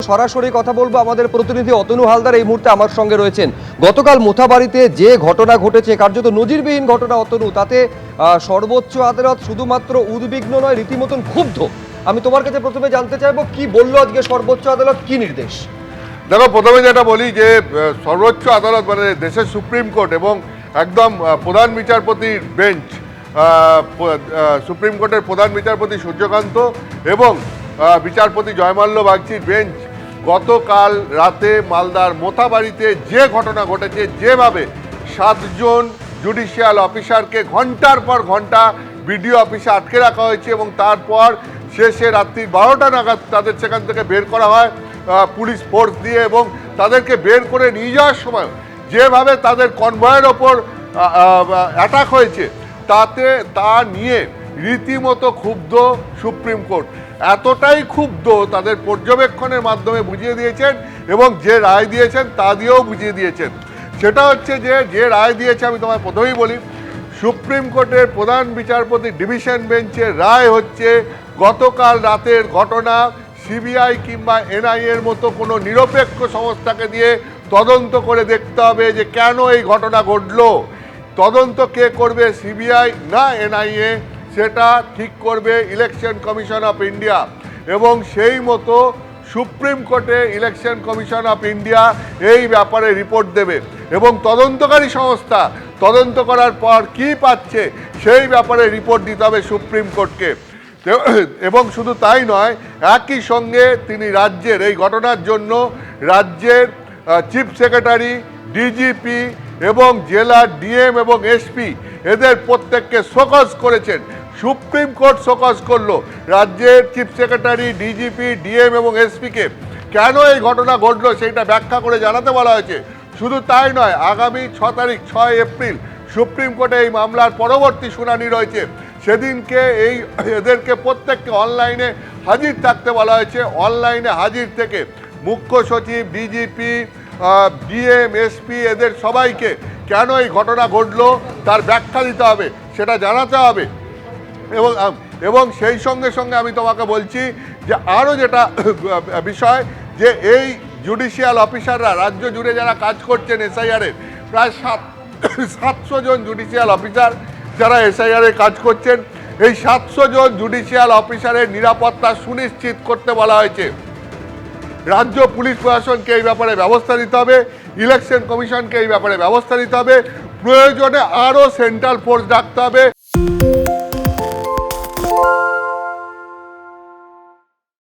সরাসরি কথা বলবো। আমাদের প্রতিনিধি অতনু হালদার এই মুহূর্তে আমার সঙ্গে রয়েছেন। গতকাল মোথাবাড়িতে যে ঘটনা ঘটেছে, কার্যত নজিরবিহীন ঘটনা অতনু, তাতে সর্বোচ্চ আদালত শুধুমাত্র উদ্বিগ্ন নয়, রীতিমতন ক্ষুব্ধ। আমি তোমার কাছে প্রথমে জানতে চাইবো, কি বললো আজকে সর্বোচ্চ আদালত, কি নির্দেশ? দেখো, প্রথমে যেটা বলি যে সর্বোচ্চ আদালত মানে দেশের সুপ্রিম কোর্ট এবং একদম প্রধান বিচারপতির বেঞ্চ, সুপ্রিম কোর্টের প্রধান বিচারপতি সূর্যকান্ত এবং বিচারপতি জয়মাল্য বাগচির বেঞ্চ গতকাল রাতে মালদার মোথাবাড়িতে যে ঘটনা ঘটেছে, যেভাবে 7 জন জুডিশিয়াল অফিসারকে ঘন্টার পর ঘন্টা বিডিও অফিসে আটকে রাখা হয়েছে এবং তারপর শেষে রাত্রি 12টা নাগাদ তাদের সেখান থেকে বের করা হয় পুলিশ ফোর্স দিয়ে, এবং তাদেরকে বের করে নিয়ে যাওয়ার সময় যেভাবে তাদের কনভয়ের ওপর অ্যাটাক হয়েছে, তা নিয়ে রীতিমতো ক্ষুব্ধ সুপ্রিম কোর্ট। এতটাই ক্ষুব্ধ, তাদের পর্যবেক্ষণের মাধ্যমে বুঝিয়ে দিয়েছেন এবং যে রায় দিয়েছেন তা দিয়েও বুঝিয়ে দিয়েছেন। সেটা হচ্ছে যে রায় দিয়েছে, আমি তোমায় প্রথমেই বলি, সুপ্রিম কোর্টের প্রধান বিচারপতি ডিভিশন বেঞ্চের রায় হচ্ছে গতকাল রাতের ঘটনা সিবিআই কিংবা এনআইএর মতো কোনো নিরপেক্ষ সংস্থাকে দিয়ে তদন্ত করে দেখতে হবে যে কেন এই ঘটনা ঘটলো। তদন্ত কে করবে, সিবিআই না এনআইএ, সেটা ঠিক করবে ইলেকশন কমিশন অফ ইন্ডিয়া। এবং সেই মতো সুপ্রিম কোর্টে ইলেকশন কমিশন অফ ইন্ডিয়া এই ব্যাপারে রিপোর্ট দেবে এবং তদন্তকারী সংস্থা তদন্ত করার পর কি পাচ্ছে সেই ব্যাপারে রিপোর্ট দিতে হবে সুপ্রিম কোর্টকে। এবং শুধু তাই নয়, একই সঙ্গে তিনি রাজ্যের এই ঘটনার জন্য রাজ্যের চিফ সেক্রেটারি, ডিজিপি এবং জেলার ডিএম এবং এসপি এদের প্রত্যেককে শোকজ করেছেন। সুপ্রিম কোর্ট শোকজ করলো রাজ্যের চিফ সেক্রেটারি, ডিজিপি, ডিএম এবং এসপিকে। কেন এই ঘটনা ঘটলো সেটা ব্যাখ্যা করে জানাতে বলা হয়েছে। শুধু তাই নয়, আগামী 6 এপ্রিল সুপ্রিম কোর্টে এই মামলার পরবর্তী শুনানি রয়েছে। সেদিনকে এদেরকে প্রত্যেককে অনলাইনে হাজির থাকতে বলা হয়েছে। অনলাইনে হাজির থেকে মুখ্য সচিব, ডিজিপি, ডিএম, এসপি এদের সবাইকে কেন এই ঘটনা ঘটলো তার ব্যাখ্যা দিতে হবে, সেটা জানাতে হবে। এবং সেই সঙ্গে সঙ্গে আমি তোমাকে বলছি যে আরও যেটা বিষয়, যে এই জুডিশিয়াল অফিসাররা রাজ্য জুড়ে যারা কাজ করছেন এসআইআরের, প্রায় 700 জন জুডিশিয়াল অফিসার যারা এসআইআরে কাজ করছেন, এই 700 জন জুডিশিয়াল অফিসারের নিরাপত্তা সুনিশ্চিত করতে বলা হয়েছে। রাজ্য পুলিশ প্রশাসনকে এই ব্যাপারে ব্যবস্থা নিতে হবে, ইলেকশন কমিশনকে এই ব্যাপারে ব্যবস্থা নিতে হবে, প্রয়োজনে আরও সেন্ট্রাল ফোর্স ডাকতে হবে।